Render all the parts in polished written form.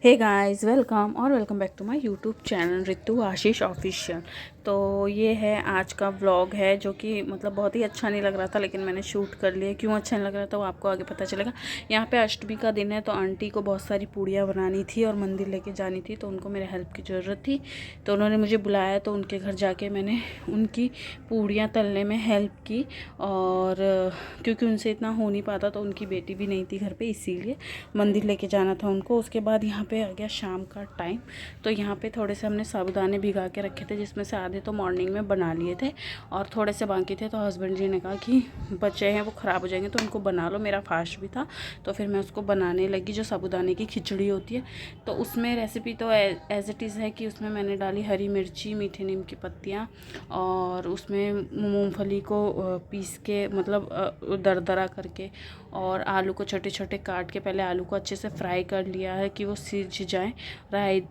हे guys, welcome और welcome back to my YouTube channel Ritu Ashish official. तो ये है आज का व्लॉग है जो कि मतलब बहुत ही अच्छा नहीं लग रहा था, लेकिन मैंने शूट कर लिया। क्यों अच्छा नहीं लग रहा था वो आपको आगे पता चलेगा। यहाँ पे अष्टमी का दिन है, तो आंटी को बहुत सारी पूड़ियाँ बनानी थी और मंदिर लेके जानी थी, तो उनको मेरे हेल्प की ज़रूरत थी। तो उन्होंने मुझे बुलाया, तो उनके घर जाके मैंने उनकी पूड़ियाँ तलने में हेल्प की। और क्योंकि उनसे इतना हो नहीं पाता, तो उनकी बेटी भी नहीं थी घर पे, इसीलिए मंदिर लेके जाना था उनको। उसके बाद यहाँ पे आ गया शाम का टाइम। तो यहाँ पे थोड़े से हमने साबूदाने भिगा के रखे थे, जिसमें से आधे तो मॉर्निंग में बना लिए थे और थोड़े से बाकी थे। तो हस्बैंड जी ने कहा कि बचे हैं वो ख़राब हो जाएंगे, तो उनको बना लो। मेरा फास्ट भी था, तो फिर मैं उसको बनाने लगी। जो साबूदाने की खिचड़ी होती है, तो उसमें रेसिपी तो एज़ इट इज़ है कि उसमें मैंने डाली हरी मिर्ची, मीठे नीम की पत्तियाँ, और उसमें मूंगफली को पीस के मतलब दरदरा करके, और आलू को छोटे छोटे काट के पहले आलू को अच्छे से फ्राई कर लिया है कि वो सिज जाए।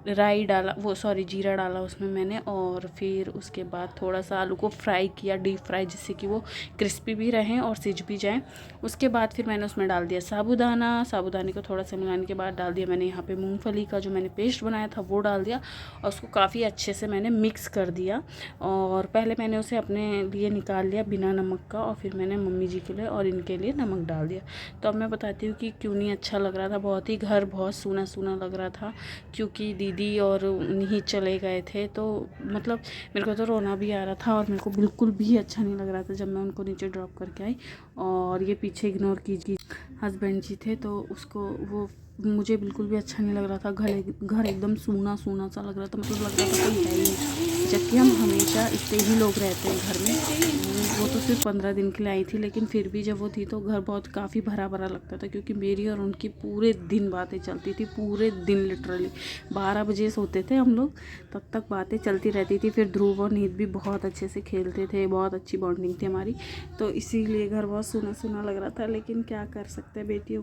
राई डाला, वो सॉरी जीरा डाला उसमें मैंने, और फिर उसके बाद थोड़ा सा आलू को फ्राई किया, डीप फ्राई, जिससे कि वो क्रिस्पी भी रहें और सिज भी जाएँ। उसके बाद फिर मैंने उसमें डाल दिया साबूदाने को थोड़ा सा मिलाने के बाद डाल दिया मैंने यहाँ पे मूंगफली का जो मैंने पेस्ट बनाया था वो डाल दिया, और उसको काफ़ी अच्छे से मैंने मिक्स कर दिया। और पहले मैंने उसे अपने लिए निकाल लिया बिना नमक का, और फिर मैंने मम्मी जी के लिए और इनके लिए नमक डाल दिया। तो अब मैं बताती हूँ कि क्यों नहीं अच्छा लग रहा था। बहुत ही घर बहुत सूना सूना लग रहा था, क्योंकि दीदी और उन्हीं चले गए थे। तो मतलब मेरे को तो रोना भी आ रहा था, और मेरे को बिल्कुल भी अच्छा नहीं लग रहा था जब मैं उनको नीचे ड्रॉप करके आई। और ये पीछे इग्नोर कीजिए, हस्बैंड जी थे, तो उसको वो मुझे बिल्कुल भी अच्छा नहीं लग रहा था। घर एकदम सूना सूना सा लग रहा था, मतलब लग रहा था कोई है ही नहीं, जबकि हम हमेशा इतने ही लोग रहते हैं घर में। वो तो सिर्फ 15 दिन के लिए आई थी, लेकिन फिर भी जब वो थी तो घर बहुत काफ़ी भरा भरा लगता था, क्योंकि मेरी और उनकी पूरे दिन बातें चलती थी। पूरे दिन लिटरली 12 बजे सोते थे हम लोग, तब तक बातें चलती रहती थी। फिर ध्रुव और नीत भी बहुत अच्छे से खेलते थे, बहुत अच्छी बॉन्डिंग थी हमारी। तो इसीलिए घर बहुत सूना सूना लग रहा था, लेकिन क्या कर सकते हैं, बेटियों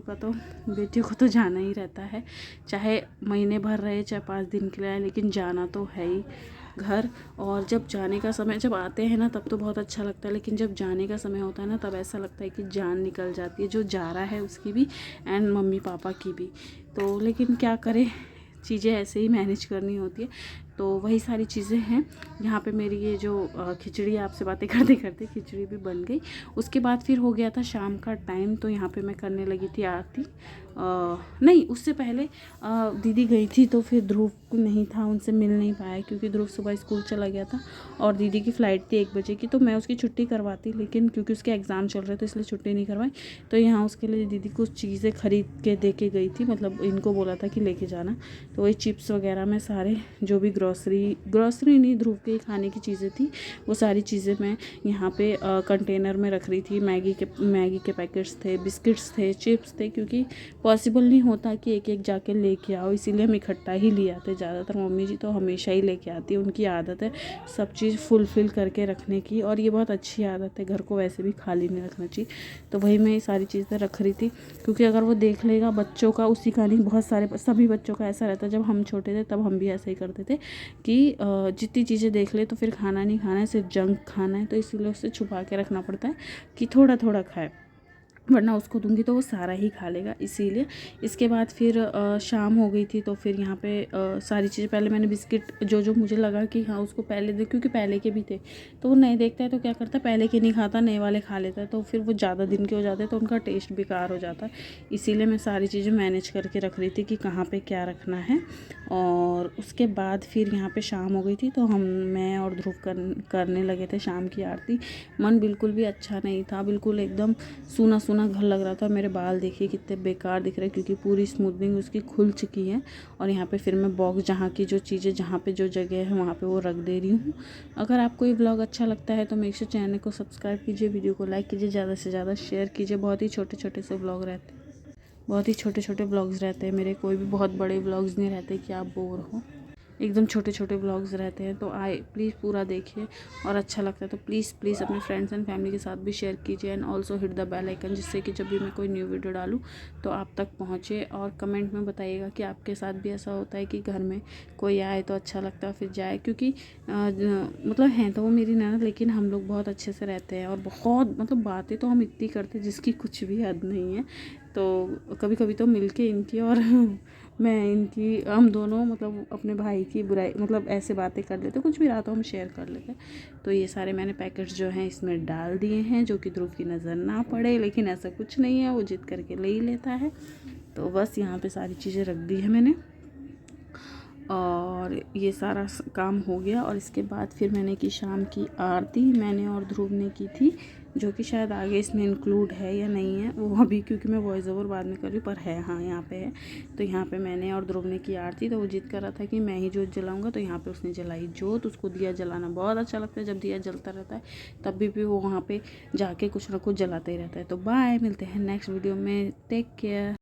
को तो जाना ही रहता है। चाहे महीने भर रहे, चाहे 5 दिन के लिए आए, लेकिन जाना तो है ही घर। और जब जाने का समय जब आते हैं ना, तब तो बहुत अच्छा लगता है, लेकिन जब जाने का समय होता है ना, तब ऐसा लगता है कि जान निकल जाती है, जो जा रहा है उसकी भी एंड मम्मी पापा की भी। तो लेकिन क्या करें, चीज़ें ऐसे ही मैनेज करनी होती है। तो वही सारी चीज़ें हैं। यहाँ पे मेरी ये जो खिचड़ी, आपसे बातें करते करते खिचड़ी भी बन गई। उसके बाद फिर हो गया था शाम का टाइम, तो यहाँ पे मैं करने लगी थी आरती। नहीं, उससे पहले दीदी गई थी, तो फिर ध्रुव नहीं था, उनसे मिल नहीं पाया, क्योंकि ध्रुव सुबह स्कूल चला गया था और दीदी की फ़्लाइट थी 1 बजे की। तो मैं उसकी छुट्टी करवाती, लेकिन क्योंकि उसके एग्ज़ाम चल रहे थे इसलिए छुट्टी नहीं करवाई। तो यहाँ उसके लिए दीदी कुछ चीज़ें खरीद के दे के गई थी, मतलब इनको बोला था कि लेके जाना। तो वही चिप्स वगैरह में सारे जो भी ग्रॉसरी नहीं, ध्रुव के खाने की चीज़ें थी, वो सारी चीज़ें मैं यहाँ पे कंटेनर में रख रही थी। मैगी के पैकेट्स थे, बिस्किट्स थे, चिप्स थे, क्योंकि पॉसिबल नहीं होता कि एक एक जाके लेके आओ, इसीलिए हम इकट्ठा ही ले आते। ज़्यादातर मम्मी जी तो हमेशा ही लेके आती है, उनकी आदत है सब चीज़ फुलफ़िल करके रखने की, और ये बहुत अच्छी आदत है, घर को वैसे भी खाली नहीं रखना चाहिए। तो वही मैं ये सारी चीज़ें रख रही थी, क्योंकि अगर वो देख लेगा, बच्चों का उसी का नहीं, बहुत सारे सभी बच्चों का ऐसा रहता है। जब हम छोटे थे तब हम भी ऐसे ही करते थे कि जितनी चीज़ें देख ले तो फिर खाना नहीं खाना है, सिर्फ जंक खाना है। तो इसीलिए उसे छुपा के रखना पड़ता है कि थोड़ा थोड़ा खाए, वरना उसको दूंगी तो वो सारा ही खा लेगा, इसीलिए। इसके बाद फिर शाम हो गई थी, तो फिर यहाँ पे सारी चीज़ें पहले मैंने बिस्किट जो मुझे लगा कि हाँ उसको पहले दे, क्योंकि पहले के भी थे, तो वो नहीं देखता है तो क्या करता है, पहले के नहीं खाता, नए वाले खा लेता है, तो फिर वो ज़्यादा दिन के हो जाते हैं तो उनका टेस्ट बेकार हो जाता है। इसीलिए मैं सारी चीज़ें मैनेज करके रख रही थी कि कहाँ पर क्या रखना है। और उसके बाद फिर यहाँ पर शाम हो गई थी, तो मैं और ध्रुव करने लगे थे शाम की आरती। मन बिल्कुल भी अच्छा नहीं था, बिल्कुल एकदम सूना सूना घर लग रहा था। मेरे बाल देखिए कितने बेकार दिख रहे हैं, क्योंकि पूरी स्मूथनिंग उसकी खुल चुकी है। और यहाँ पे फिर मैं बॉक्स जहाँ की जो चीज़ें, जहाँ पे जो जगह है वहाँ पे वो रख दे रही हूँ। अगर आपको ये ब्लॉग अच्छा लगता है तो मेक श्योर चैनल को सब्सक्राइब कीजिए, वीडियो को लाइक कीजिए, ज़्यादा से ज़्यादा शेयर कीजिए। बहुत ही छोटे छोटे से ब्लॉग रहते हैं, बहुत ही छोटे छोटे ब्लॉग्स रहते हैं मेरे, कोई भी बहुत बड़े ब्लॉग्स नहीं रहते कि आप बोर हो। एकदम छोटे छोटे ब्लॉग्स रहते हैं। तो आए प्लीज़ पूरा देखिए, और अच्छा लगता है तो प्लीज़ अपने फ्रेंड्स एंड फैमिली के साथ भी शेयर कीजिए, and also hit the bell icon, जिससे कि जब भी मैं कोई न्यू वीडियो डालूँ तो आप तक पहुँचे। और कमेंट में बताइएगा कि आपके साथ भी ऐसा होता है कि घर में कोई आए तो अच्छा लगता है फिर जाए, क्योंकि मतलब हैं तो वो मेरी ननद, लेकिन हम लोग बहुत अच्छे से रहते हैं, और बहुत मतलब बातें तो हम इतनी करते हैं जिसकी कुछ भी हद नहीं है। तो कभी कभी तो मिलके इनकी और हम दोनों मतलब अपने भाई की बुराई मतलब ऐसे बातें कर लेते, कुछ भी रहा तो हम शेयर कर लेते। तो ये सारे मैंने पैकेट्स जो हैं इसमें डाल दिए हैं, जो कि ध्रुव की नज़र ना पड़े, लेकिन ऐसा कुछ नहीं है, वो जिद करके ले ही लेता है। तो बस यहाँ पे सारी चीज़ें रख दी है मैंने, और ये सारा काम हो गया। और इसके बाद फिर मैंने की शाम की आरती, मैंने और ध्रुव ने की थी, जो कि शायद आगे इसमें इंक्लूड है या नहीं है वो अभी, क्योंकि मैं वॉइस ओवर बाद में कर रही हूँ, पर है हाँ यहाँ पे है। तो यहाँ पे मैंने और ध्रुव ने की आरती। तो वो जिद कर रहा था कि मैं ही जोत जलाऊंगा, तो यहाँ पे उसने जलाई जोत। उसको दिया जलाना बहुत अच्छा लगता है, जब दिया जलता रहता है तब भी वो वहाँ पे जाके कुछ ना कुछ जलाते ही रहता है। तो बाय, मिलते हैं नेक्स्ट वीडियो में, टेक केयर।